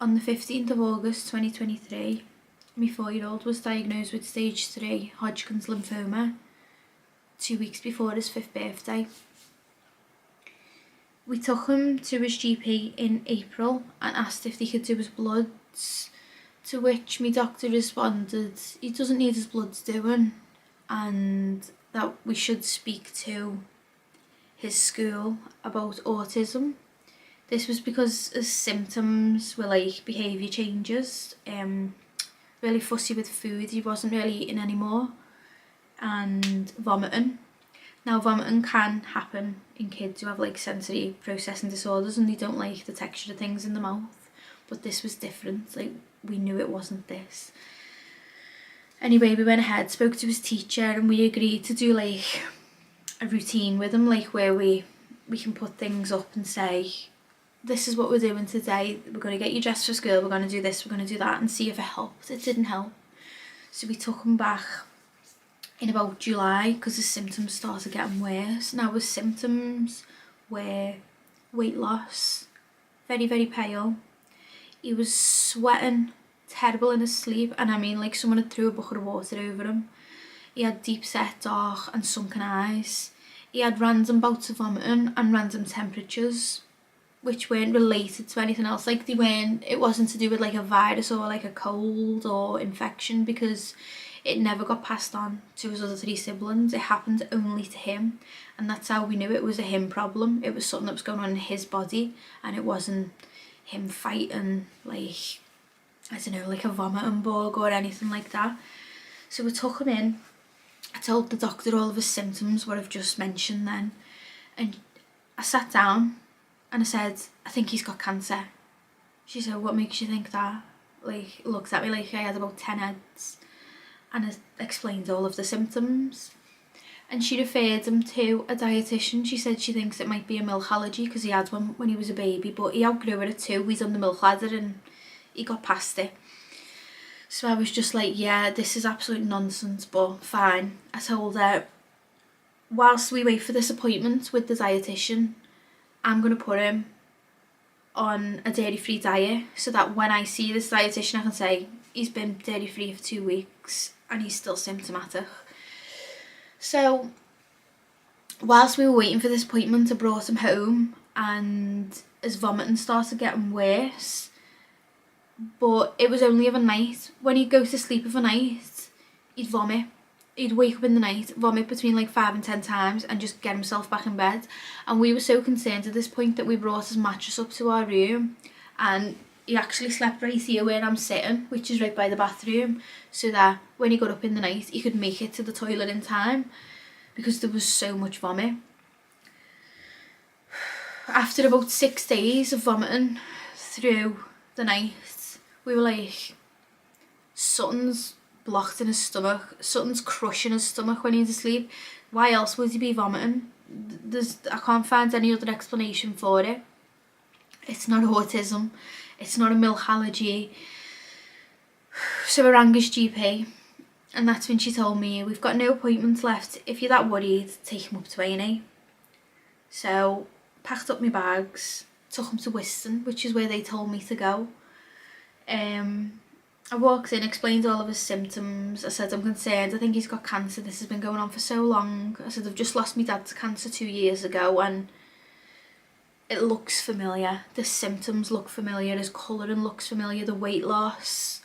On the 15th of August 2023, my 4-year-old was diagnosed with stage 3 Hodgkins Lymphoma 2 weeks before his 5th birthday. We took him to his GP in April and asked if they could do his bloods, to which my doctor responded he doesn't need his bloods doing and that we should speak to his school about autism. This was because his symptoms were like behaviour changes, really fussy with food, he wasn't really eating anymore, and vomiting. Now vomiting can happen in kids who have like sensory processing disorders and they don't like the texture of things in the mouth, but this was different, like we knew it wasn't this. Anyway, we went ahead, spoke to his teacher and we agreed to do like a routine with him, like where we can put things up and say, this is what we're doing today, we're going to get you dressed for school, we're going to do this, we're going to do that, and see if it helped. It didn't help. So we took him back in about July because his symptoms started getting worse. Now his symptoms were weight loss, very, very pale. He was sweating terrible in his sleep, and I mean like someone had threw a bucket of water over him. He had deep set dark and sunken eyes. He had random bouts of vomiting and random temperatures, which weren't related to anything else. Like it wasn't to do with like a virus or like a cold or infection, because it never got passed on to his other 3 siblings. It happened only to him, and that's how we knew it was a him problem. It was something that was going on in his body, and it wasn't him fighting like, I don't know, like a vomiting bug or anything like that. So we took him in. I told the doctor all of his symptoms, what I've just mentioned then, and I sat down and I said, I think he's got cancer. She said, what makes you think that? Like, looked at me like I had about 10 heads, and I explained all of the symptoms. And she referred him to a dietitian. She said she thinks it might be a milk allergy because he had one when he was a baby, but he outgrew it too. He's on the milk ladder and he got past it. So I was just like, yeah, this is absolute nonsense, but fine. I told her, whilst we wait for this appointment with the dietitian, I'm going to put him on a dairy-free diet so that when I see this dietitian I can say, he's been dairy-free for 2 weeks and he's still symptomatic. So whilst we were waiting for this appointment, I brought him home and his vomiting started getting worse. But it was only of a night. When he'd go to sleep of a night, he'd vomit. He'd wake up in the night, vomit between like 5 and 10 times and just get himself back in bed. And we were so concerned at this point that we brought his mattress up to our room, and he actually slept right here where I'm sitting, which is right by the bathroom, so that when he got up in the night he could make it to the toilet in time, because there was so much vomit. After about 6 days of vomiting through the night, we were like, something's blocked in his stomach, something's crushing his stomach when he's asleep. Why else would he be vomiting? I can't find any other explanation for it. It's not autism, it's not a milk allergy. So I rang his GP, and that's when she told me, we've got no appointments left, if you're that worried, take him up to A&E. So packed up my bags, took him to Wiston, which is where they told me to go. I walked in, explained all of his symptoms. I said, I'm concerned, I think he's got cancer, this has been going on for so long. I said, I've just lost my dad to cancer 2 years ago and it looks familiar. The symptoms look familiar, his colouring looks familiar, the weight loss.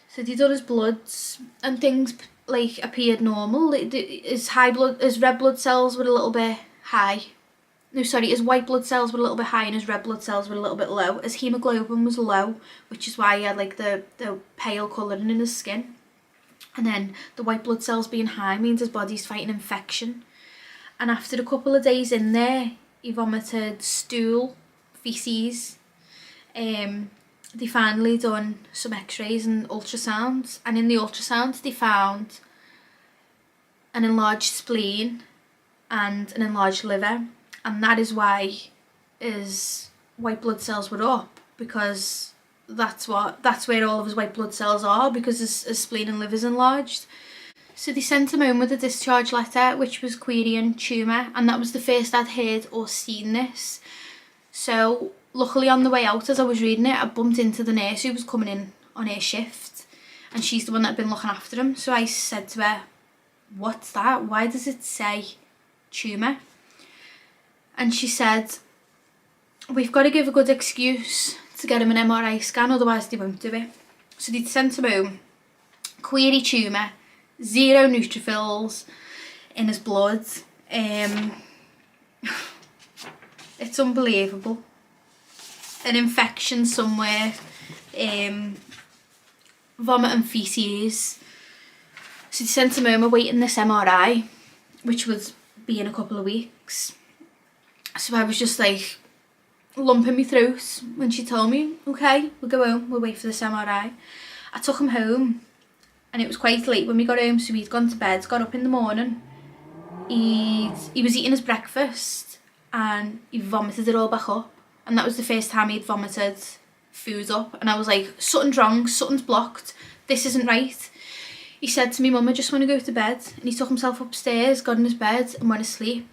So he done his bloods and things like appeared normal. His red blood cells were a little bit high. No, sorry, his white blood cells were a little bit high and his red blood cells were a little bit low. His haemoglobin was low, which is why he had like the pale colouring in his skin. And then the white blood cells being high means his body's fighting infection. And after a couple of days in there, he vomited stool, faeces. They finally done some x-rays and ultrasounds, and in the ultrasounds they found an enlarged spleen and an enlarged liver. And that is why his white blood cells were up, because that's where all of his white blood cells are, because his spleen and liver's enlarged. So they sent him home with a discharge letter, which was querying tumour, and that was the first I'd heard or seen this. So luckily on the way out as I was reading it, I bumped into the nurse who was coming in on her shift, and she's the one that had been looking after him. So I said to her, "What's that? Why does it say tumour?" And she said, "We've got to give a good excuse to get him an MRI scan, otherwise they won't do it." So they'd sent him home, query tumour, 0 neutrophils in his blood. It's unbelievable. An infection somewhere, vomit and faeces. So they sent him home awaiting this MRI, which would be in a couple of weeks. So I was just like lumping my throat when she told me, "Okay, we'll go home, we'll wait for this MRI." I took him home, and it was quite late when we got home, so he'd gone to bed, got up in the morning. He was eating his breakfast and he vomited it all back up, and that was the first time he'd vomited food up, and I was like, something's wrong, something's blocked, this isn't right. He said to me, "Mum, I just want to go to bed," and he took himself upstairs, got in his bed and went to sleep.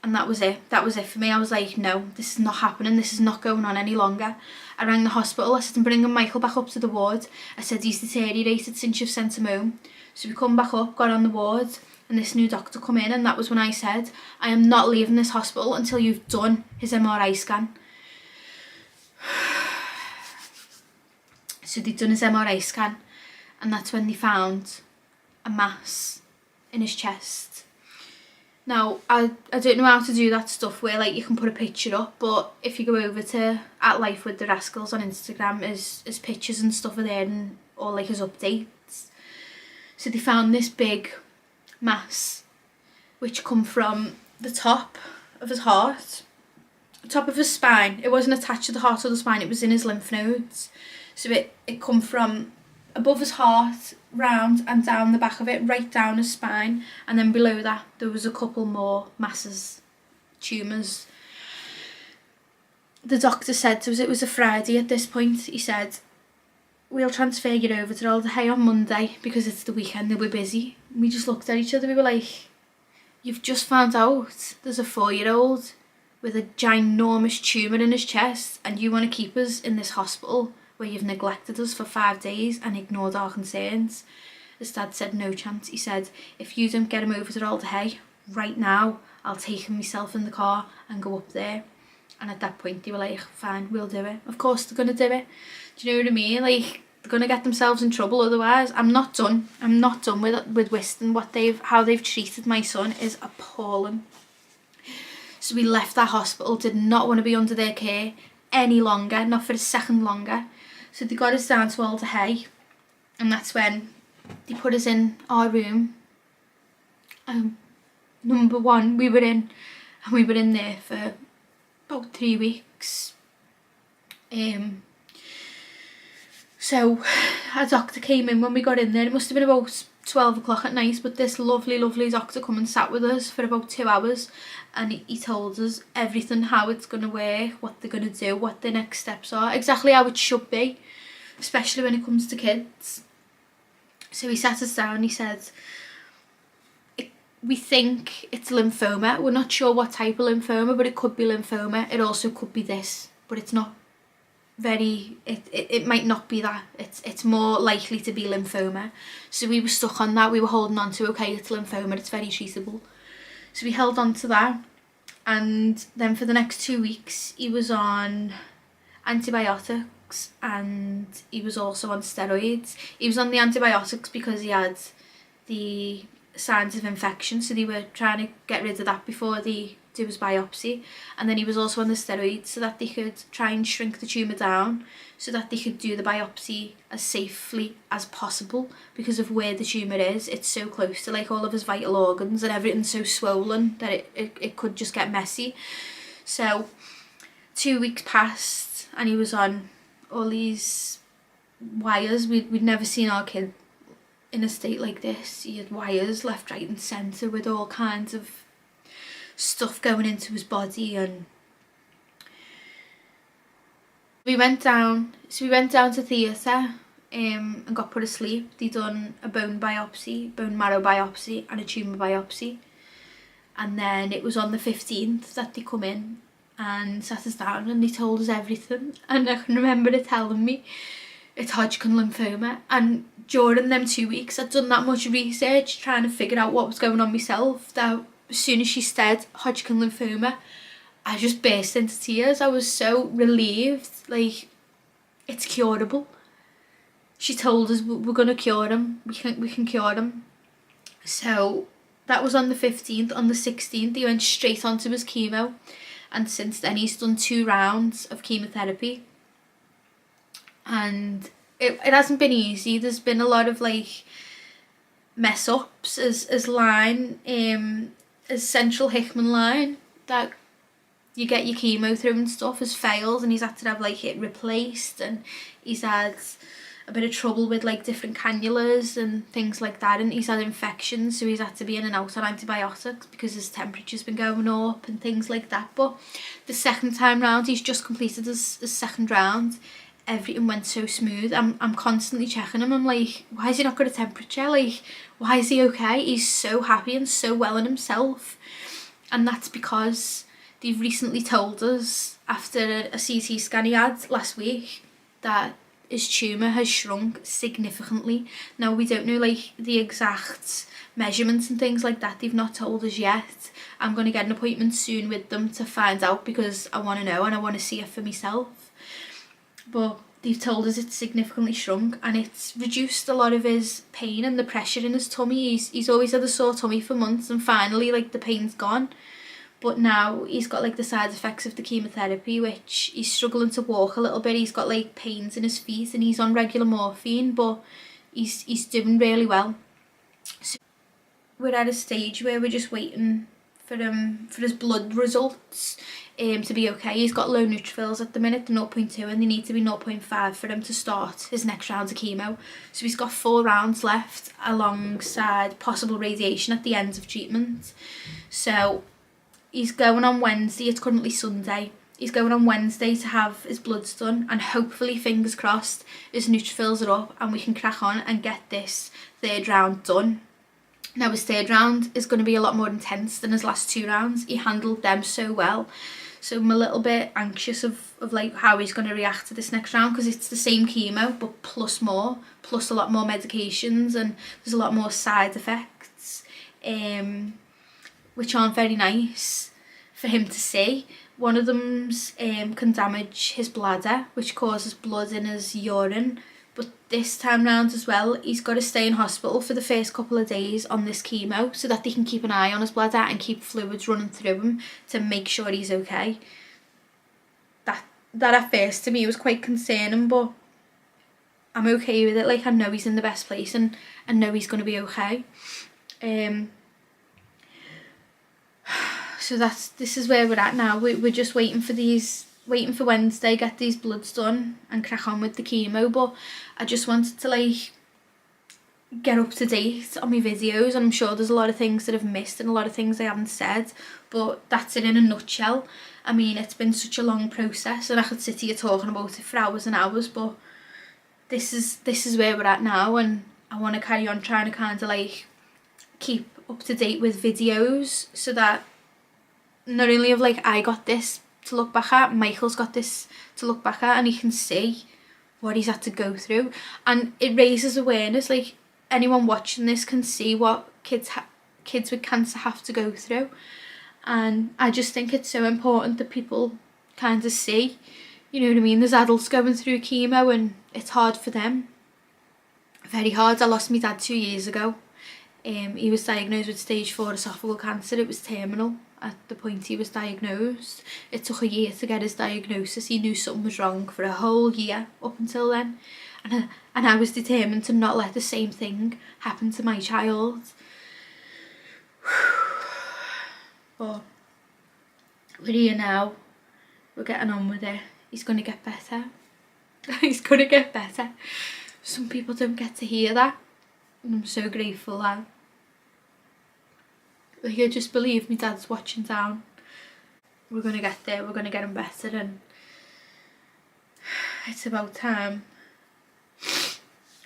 And that was it. That was it for me. I was like, no, this is not happening. This is not going on any longer. I rang the hospital. I said, "I'm bringing Michael back up to the ward." I said, "He's deteriorated since you've sent him home." So we come back up, got on the ward, and this new doctor come in, and that was when I said, "I am not leaving this hospital until you've done his MRI scan." So they'd done his MRI scan, and that's when they found a mass in his chest. Now, I don't know how to do that stuff where like you can put a picture up, but if you go over to @LifeWithTheRascals on Instagram, his pictures and stuff are there, and all like his updates. So they found this big mass which come from the top of his heart, top of his spine. It wasn't attached to the heart or the spine, it was in his lymph nodes. So it come from above his heart, round and down the back of it, right down his spine, and then below that there was a couple more masses, tumours. The doctor said to us, it was a Friday at this point, he said, "We'll transfer you over to Alder Hey on Monday because it's the weekend and we're busy." And we just looked at each other, we were like, "You've just found out there's a 4-year-old with a ginormous tumour in his chest, and you want to keep us in this hospital where you've neglected us for 5 days and ignored our concerns?" His dad said, "No chance." He said, "If you don't get him over to Alder Hey right now, I'll take him myself in the car and go up there." And at that point they were like, "Fine, we'll do it." Of course they're going to do it. Do you know what I mean? Like, they're going to get themselves in trouble otherwise. I'm not done with Whiston. How they've treated my son is appalling. So we left that hospital, did not want to be under their care any longer, not for a second longer. So they got us down to Alder Hey, and that's when they put us in our room. Number one, we were in there for about 3 weeks. So a doctor came in when we got in there. It must have been about 12 o'clock at night, but this lovely doctor come and sat with us for about 2 hours, and he told us everything, how it's going to work, what they're going to do, what the next steps are, exactly how it should be, especially when it comes to kids. So he sat us down, he said, "We think it's lymphoma. We're not sure what type of lymphoma, but it could be lymphoma. It also could be this, but it's not it might not be that. It's more likely to be lymphoma." So we were stuck on that. We were holding on to, okay, it's lymphoma, it's very treatable. So we held on to that, and then for the next 2 weeks he was on antibiotics and he was also on steroids. He was on the antibiotics because he had the signs of infection, so they were trying to get rid of that before they do his biopsy, and then he was also on the steroids so that they could try and shrink the tumour down so that they could do the biopsy as safely as possible, because of where the tumour is. It's so close to like all of his vital organs, and everything's so swollen that it could just get messy. So 2 weeks passed and he was on all these wires. We'd never seen our kid in a state like this. He had wires left, right and centre with all kinds of stuff going into his body, and we went down to theatre and got put to sleep. They done a bone marrow biopsy and a tumour biopsy, and then it was on the 15th that they come in and sat us down and they told us everything, and I can remember it telling me it's Hodgkins lymphoma. And during them 2 weeks I'd done that much research trying to figure out what was going on myself, that as soon as she said Hodgkins lymphoma, I just burst into tears. I was so relieved, like, it's curable. She told us we're going to cure him, we can cure him. So that was on the 15th. On the 16th he went straight onto his chemo, and since then he's done 2 rounds of chemotherapy, and it hasn't been easy. There's been a lot of like mess ups as line, as central Hickman line that you get your chemo through and stuff has failed, and he's had to have like it replaced, and he's had a bit of trouble with like different cannulas and things like that, and he's had infections, so he's had to be in and out on antibiotics because his temperature's been going up and things like that. But the second time round, he's just completed his second round, everything went so smooth. I'm constantly checking him. I'm like, why has he not got a temperature? Like, why is he okay? He's so happy and so well in himself. And that's because they've recently told us, after a CT scan he had last week, that his tumour has shrunk significantly. Now, we don't know like the exact measurements and things like that. They've not told us yet. I'm going to get an appointment soon with them to find out, because I want to know and I want to see it for myself. But they've told us it's significantly shrunk, and it's reduced a lot of his pain and the pressure in his tummy. He's always had a sore tummy for months, and finally like the pain's gone. But now he's got like the side effects of the chemotherapy, which he's struggling to walk a little bit. He's got like pains in his feet, and he's on regular morphine, but he's doing really well. So we're at a stage where we're just waiting for his blood results to be okay. He's got low neutrophils at the minute, they're 0.2, and they need to be 0.5 for him to start his next round of chemo. So he's got 4 rounds left, alongside possible radiation at the end of treatment. So he's going on Wednesday, it's currently Sunday. He's going on Wednesday to have his bloods done, and hopefully, fingers crossed, his neutrophils are up and we can crack on and get this 3rd round done. Now, his 3rd round is going to be a lot more intense than his last 2 rounds. He handled them so well. So I'm a little bit anxious of like how he's going to react to this next round, because it's the same chemo but plus a lot more medications, and there's a lot more side effects, which aren't very nice for him to see. One of them's can damage his bladder, which causes blood in his urine. But this time round as well, he's got to stay in hospital for the first couple of days on this chemo, so that they can keep an eye on his bladder and keep fluids running through him to make sure he's okay. That at first to me was quite concerning, but I'm okay with it. Like, I know he's in the best place, and I know he's going to be okay. So this is where we're at now. We're just waiting for Wednesday, get these bloods done and crack on with the chemo. But I just wanted to like get up to date on my videos, and I'm sure there's a lot of things that I've missed and a lot of things I haven't said, but that's it in a nutshell. I mean, it's been such a long process, and I could sit here talking about it for hours and hours, but this is where we're at now, and I want to carry on trying to kind of like keep up to date with videos, so that not only have like I got this to look back at, Michael's got this to look back at, and he can see what he's had to go through, and it raises awareness. Like, anyone watching this can see what kids with cancer have to go through, and I just think it's so important that people kind of see, you know what I mean. There's adults going through chemo and it's hard for them, very hard. I lost my dad 2 years ago. He was diagnosed with stage 4 esophageal cancer. It was terminal at the point he was diagnosed. It took a year to get his diagnosis. He knew something was wrong for a whole year up until then, and I was determined to not let the same thing happen to my child. But we're here now, we're getting on with it. He's going to get better. He's going to get better. Some people don't get to hear that, and I'm so grateful that, like, I just believe my dad's watching down. We're going to get there, we're going to get him better, and it's about time.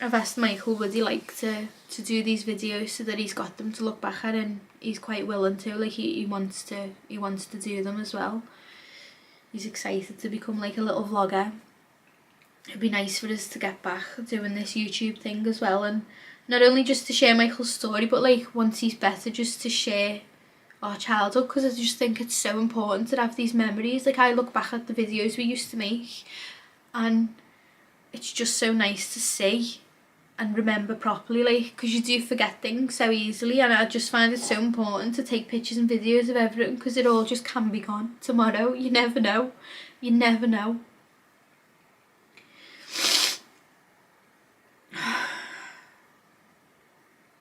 I've asked Michael would he like to do these videos so that he's got them to look back at, and he's quite willing to. Like, he wants to do them as well. he's excited to become like a little vlogger. It'd be nice for us to get back doing this YouTube thing as well, and not only just to share Michael's story, but like once he's better, just to share our childhood, because I just think it's so important to have these memories. Like I look back at the videos we used to make and it's just so nice to see and remember properly, like, because you do forget things so easily, and I just find it so important to take pictures and videos of everything, because it all just can be gone tomorrow. You never know.